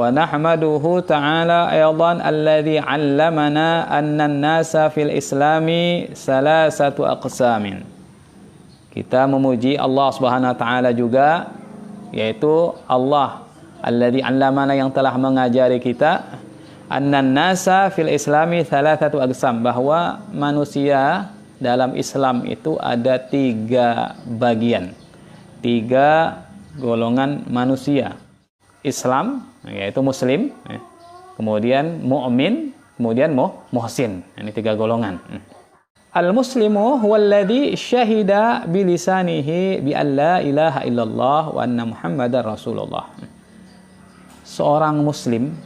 wa nahmaduhu ta'ala aydan alladhi 'allamana anna an-nasa fil islami salasatu aqsamin. Kita memuji Allah Subhanahu wa taala juga, yaitu Allah alladzi 'allamana yang telah mengajari kita anna an-nasa fil islami salasatu aqsam, bahwa manusia dalam Islam itu ada 3 bagian, 3 golongan manusia. Islam, yaitu muslim, kemudian mu'min, kemudian muhsin. Ini 3 golongan. Al-muslimu huwallazi syahida bilisanihi bi alla ilaha illallah wa anna muhammadar rasulullah. Seorang muslim,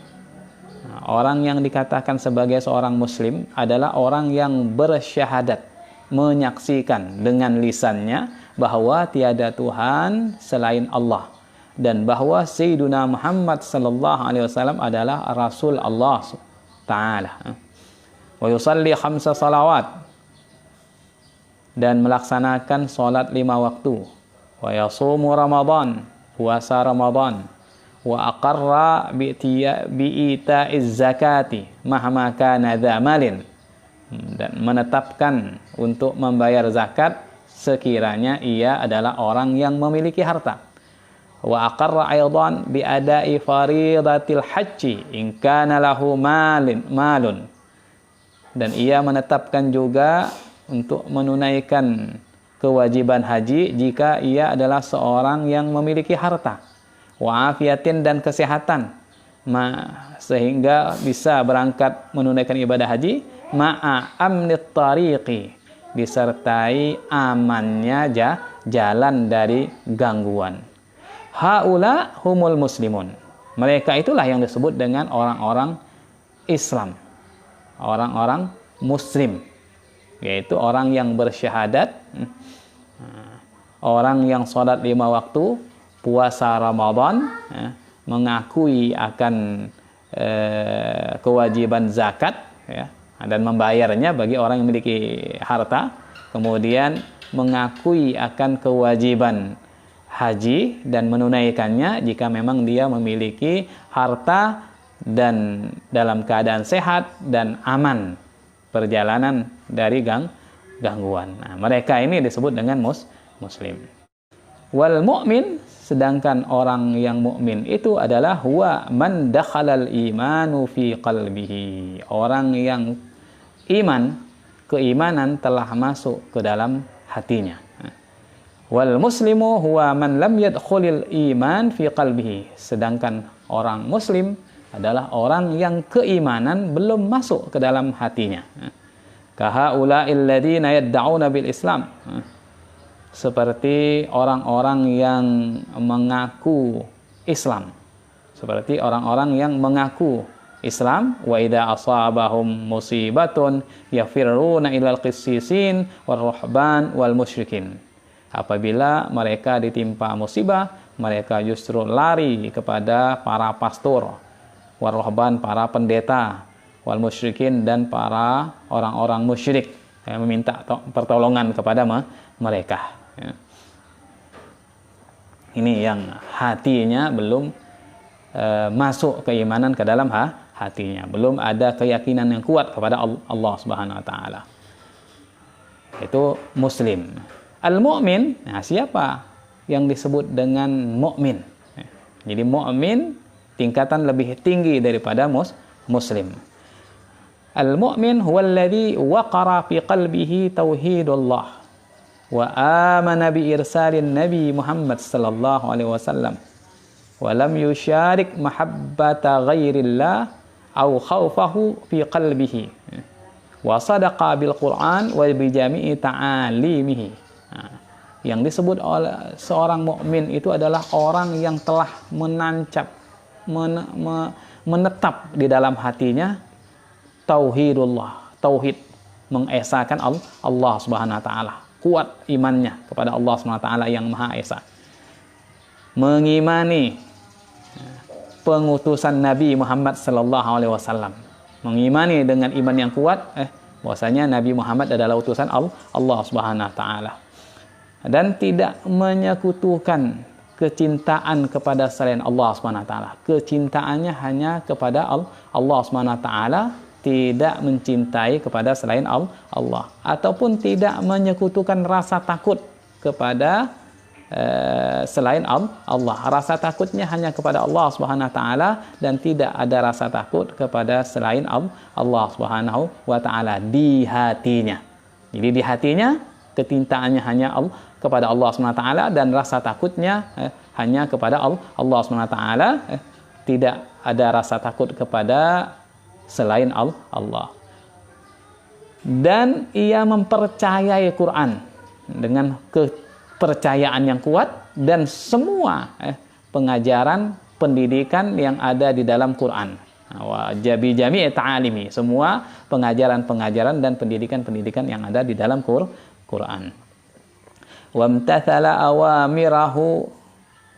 orang yang dikatakan sebagai seorang muslim adalah orang yang bersyahadat, menyaksikan dengan lisannya bahwa tiada Tuhan selain Allah, dan bahwa Sayyiduna Muhammad sallallahu alaihi wasallam adalah Rasul Allah Ta'ala. Wa yusalli 5 salawat, dan melaksanakan salat 5 waktu. Wa yasumu Ramadan, puasa Ramadan. Wa aqarra bi'ita'iz zakati mahma kana dha malin, dan menetapkan untuk membayar zakat sekiranya ia adalah orang yang memiliki harta. Wa aqarra aidan bi ada'i faridatil haji in kana lahu malun, dan ia menetapkan juga untuk menunaikan kewajiban haji jika ia adalah seorang yang memiliki harta. Wa afiatin, dan kesehatan, sehingga bisa berangkat menunaikan ibadah haji, ma'a amnit tariqi, disertai amannya jalan dari gangguan. Haula humul muslimun. Mereka itulah yang disebut dengan orang-orang Islam, orang-orang muslim, yaitu orang yang bersyahadat, orang yang sholat 5 waktu, puasa Ramadan, mengakui akan kewajiban zakat, dan membayarnya bagi orang yang memiliki harta, kemudian mengakui akan kewajiban haji dan menunaikannya jika memang dia memiliki harta dan dalam keadaan sehat dan aman perjalanan dari gangguan. Nah, mereka ini disebut dengan muslim. Wal mu'min, sedangkan orang yang mukmin itu adalah huwa man dakhalal imanu fi qalbihi, orang yang keimanan telah masuk ke dalam hatinya. Wal muslimu huwa man lam yadkhulil iman fi qalbihi, sedangkan orang muslim adalah orang yang keimanan belum masuk ke dalam hatinya. Kahaula'il ladzina yad'una bil Islam, seperti orang-orang yang mengaku Islam, seperti orang-orang yang mengaku Islam. Wa idza asabahum musibatun yafirruna ilal qissisin war ruhban wal musyrikin, apabila mereka ditimpa musibah, mereka justru lari kepada para pastor, war ruhban, para pendeta, wal musyrikin, dan para orang-orang musyrik yang meminta pertolongan kepada mereka. Ini yang hatinya belum masuk keimanan ke dalam hatinya, belum ada keyakinan yang kuat kepada Allah Subhanahu wa taala. Itu muslim. Al-mu'min, nah siapa yang disebut dengan mukmin? Jadi mukmin tingkatan lebih tinggi daripada muslim. Al-mu'min huwa alladhi waqara fi qalbihi tauhidullah wa amana bi irsalin nabi Muhammad sallallahu alaihi wasallam wa lam yusharik mahabbata ghairillah aw khawfahu fi qalbihi wa sadaqa bil Qur'an wa bi jami'i ta'alimihi. Yang disebut oleh seorang mukmin itu adalah orang yang telah menancap, menetap di dalam hatinya tauhidullah, tauhid, mengesahkan Allah Subhanahu wa taala, kuat imannya kepada Allah Subhanahu wa taala yang Maha Esa, mengimani pengutusan Nabi Muhammad sallallahu alaihi wasallam, mengimani dengan iman yang kuat bahwasanya Nabi Muhammad adalah utusan Allah Subhanahu wa taala, dan tidak menyekutukan kecintaan kepada selain Allah Subhanahu wa taala. Kecintaannya hanya kepada Allah Subhanahu wa taala, tidak mencintai kepada selain Allah, ataupun tidak menyekutukan rasa takut kepada selain Allah. Rasa takutnya hanya kepada Allah Subhanahu wa taala dan tidak ada rasa takut kepada selain Allah Subhanahu wa taala di hatinya. Jadi di hatinya kecintaannya hanya kepada Allah Subhanahu wa taala dan rasa takutnya hanya kepada Allah Subhanahu wa taala, tidak ada rasa takut kepada selain Allah. Dan ia mempercayai Quran dengan kepercayaan yang kuat dan semua pengajaran pendidikan yang ada di dalam Quran. Wa jami'i ta'alimi, semua pengajaran-pengajaran dan pendidikan-pendidikan yang ada di dalam Quran. Wamtathala awamirahu,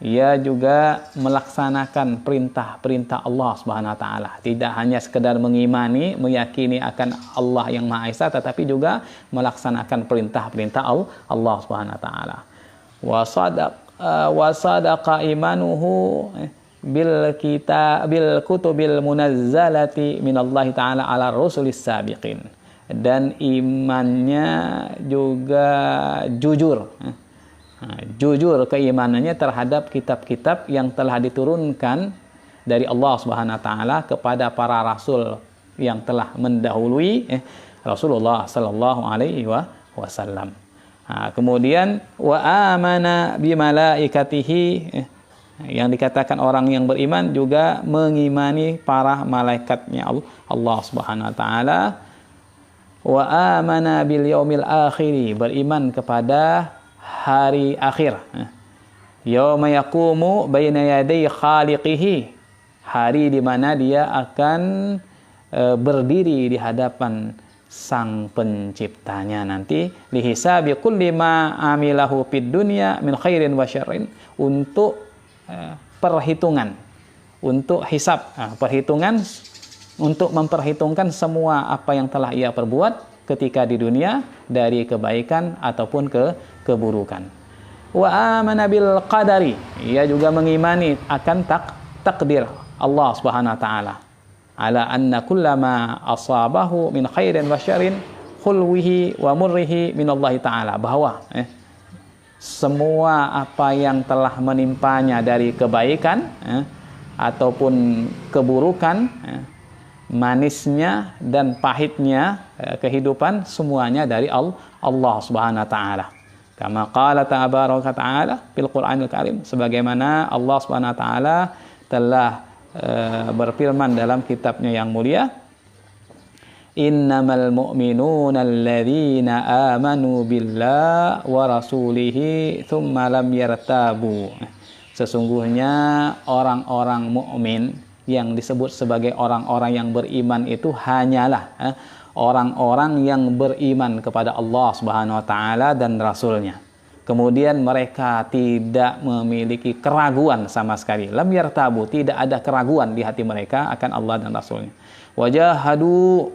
ia juga melaksanakan perintah-perintah Allah Subhanahu wa taala. Tidak hanya sekedar mengimani, meyakini akan Allah yang Maha Esa, tetapi juga melaksanakan perintah-perintah Allah Subhanahu wa taala. Wa sadaqa imanuhu bil kutubil munazzalati minallahi taala ala rusulis sabiqin. Dan imannya juga jujur. Jujur keimanannya terhadap kitab-kitab yang telah diturunkan dari Allah Subhanahu wa taala kepada para rasul yang telah mendahului Rasulullah sallallahu alaihi wasallam. Kemudian wa amana bi malaikatihi, yang dikatakan orang yang beriman juga mengimani para malaikatnya Allah Subhanahu wa taala. Wa amana bil yaumil akhir, beriman kepada hari akhir. Yauma yaqumu baina yaday khaliqihi, hari di mana dia akan berdiri di hadapan sang penciptanya nanti, lihisabi kulli ma amilahu fid dunya min khairin wa syarrin, untuk perhitungan, untuk hisab, perhitungan, untuk memperhitungkan semua apa yang telah ia perbuat ketika di dunia dari kebaikan ataupun keburukan. Wa amana bil qadari, ia juga mengimani akan takdir Allah Subhanahu wa taala. Ala anna kullama asabahu min khairin wa syarrin khulwihi wa murrihi minallahi taala, bahwa semua apa yang telah menimpanya dari kebaikan ataupun keburukan, manisnya dan pahitnya kehidupan, semuanya dari Allah Subhanahu wa taala. Kama qala ta'ala fil Qur'anil Karim, sebagaimana Allah Subhanahu wa taala telah berfirman dalam kitabnya yang mulia, innamal mu'minuna alladzina amanu billahi wa rasulihi tsumma lam yartabu. Sesungguhnya orang-orang mukmin yang disebut sebagai orang-orang yang beriman itu hanyalah orang-orang yang beriman kepada Allah Subhanahu wa taala dan rasulnya. Kemudian mereka tidak memiliki keraguan sama sekali. Lam yartabu, tidak ada keraguan di hati mereka akan Allah dan rasulnya. Wajahadu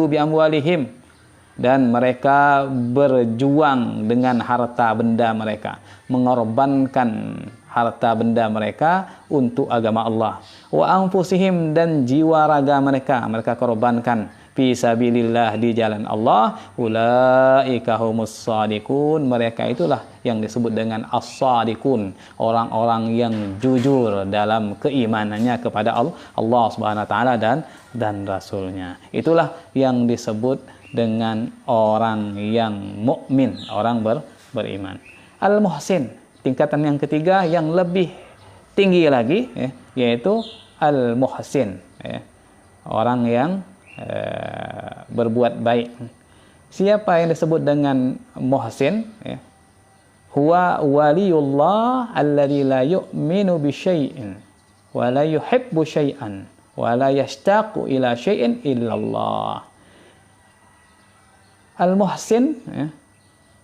bi amwalihim, dan mereka berjuang dengan harta benda mereka, mengorbankan harta benda mereka untuk agama Allah. Wa anfusihim, dan jiwa raga mereka korbankan fi sabilillah, di jalan Allah. Ulaika humus shadiqun, mereka itulah yang disebut dengan as-shadiqun, orang-orang yang jujur dalam keimanannya kepada Allah Subhanahu wa taala dan rasulnya. Itulah yang disebut dengan orang yang mukmin, orang beriman. Al-muhsin, tingkatan yang ketiga yang lebih tinggi lagi, yaitu al-muhsin, orang yang berbuat baik. Siapa yang disebut dengan muhsin? Huwa waliyullah alladzi la yu'minu bi syai'in wa la yuhibbu syai'an wa la yashtaqu ila syai'in illallah. Al-muhsin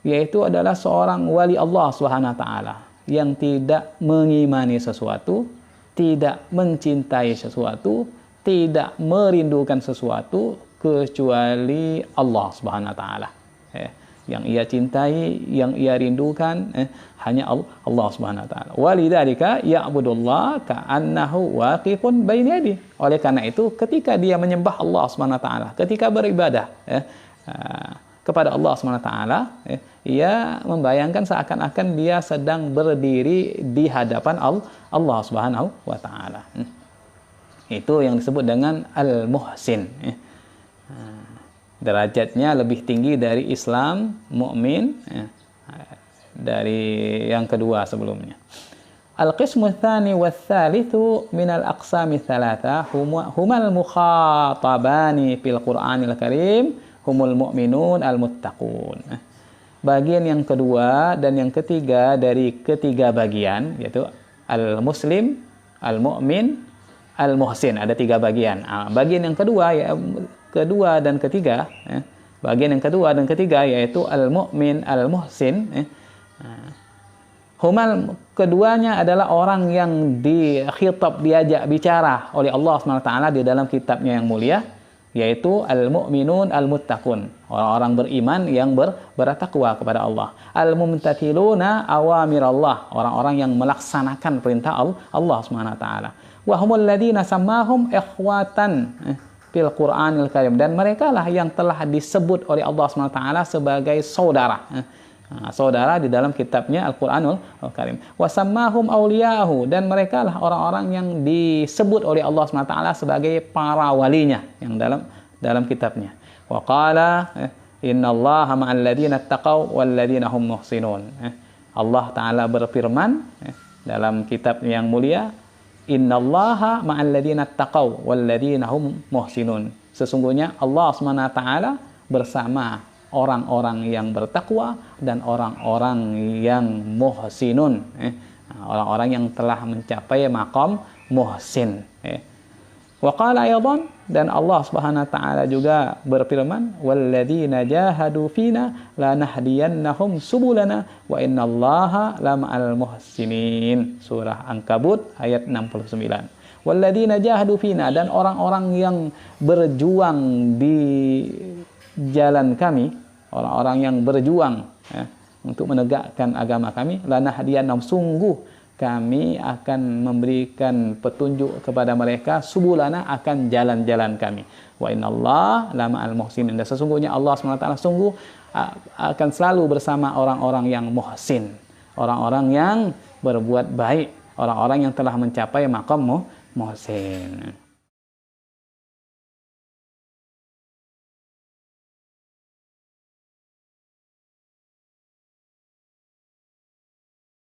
yaitu adalah seorang wali Allah Subhanahu wa taala yang tidak mengimani sesuatu, tidak mencintai sesuatu, tidak merindukan sesuatu kecuali Allah Subhanahu wa taala. yang ia cintai, yang ia rindukan hanya Allah Subhanahu wa taala. Walidzalika ya'budullah ka'annahu waqifun baina yadi. Oleh karena itu ketika dia menyembah Allah Subhanahu wa taala, ketika beribadah kepada Allah Subhanahu wa taala, ia membayangkan seakan-akan dia sedang berdiri di hadapan Allah Subhanahu wa taala. Itu yang disebut dengan al-muhsin. Derajatnya lebih tinggi dari Islam, mukmin, dari yang kedua sebelumnya. Al-qismu tsani wa tsalitsu min al-aqsami tsalatsa humal mukhatabani fil Qur'anil Karim humul mu'minun al-muttaqun. Bagian yang kedua dan yang ketiga dari ketiga bagian, yaitu al-muslim, al-mu'min, al-muhsin. Ada tiga bagian. Bagian yang kedua dan ketiga, bagian yang kedua dan ketiga yaitu al-mu'min, al-muhsin. Humal keduanya adalah orang yang dikhitab, diajak bicara oleh Allah SWT di dalam kitabnya yang mulia, yaitu al-mu'minun al-muttaqun, orang-orang beriman yang bertakwa kepada Allah. Al-mumtathiluna awamirallah, orang-orang yang melaksanakan perintah Allah SWT. Wa humul ladzina sammahum ikhwatan fil Qur'anil Karim, dan mereka lah yang telah disebut oleh Allah SWT sebagai saudara. Saudara di dalam kitabnya Al-Qur'anul Karim. Wa sammahum awliyahu, dan mereka lah orang-orang yang disebut oleh Allah SWT sebagai para walinya yang dalam kitabnya. Wa qala innallaha ma'al ladzina taqaw wal ladzina hum muhsinun. Allah Ta'ala berfirman dalam kitab yang mulia, innallaha ma'al ladzina taqaw wal ladzina hum muhsinun. Sesungguhnya Allah SWT bersama orang-orang yang bertakwa dan orang-orang yang muhsinun, orang-orang yang telah mencapai maqam muhsin. Wa qala aydan, dan Allah Subhanahu wa taala juga berfirman, walladzina jahadu fina lanahdiyannahum subulana wa innallaha lama'al muhsinin. Surah Ankabut ayat 69. Walladzina jahadu fina, dan orang-orang yang berjuang di jalan kami, orang-orang yang berjuang untuk menegakkan agama kami, lanahdiyannahum, sungguh kami akan memberikan petunjuk kepada mereka, subulana, akan jalan-jalan kami. Wa innallaha lama'al muhsinin, dan sesungguhnya Allah SWT sungguh akan selalu bersama orang-orang yang muhsin, orang-orang yang berbuat baik, orang-orang yang telah mencapai maqam muhsin.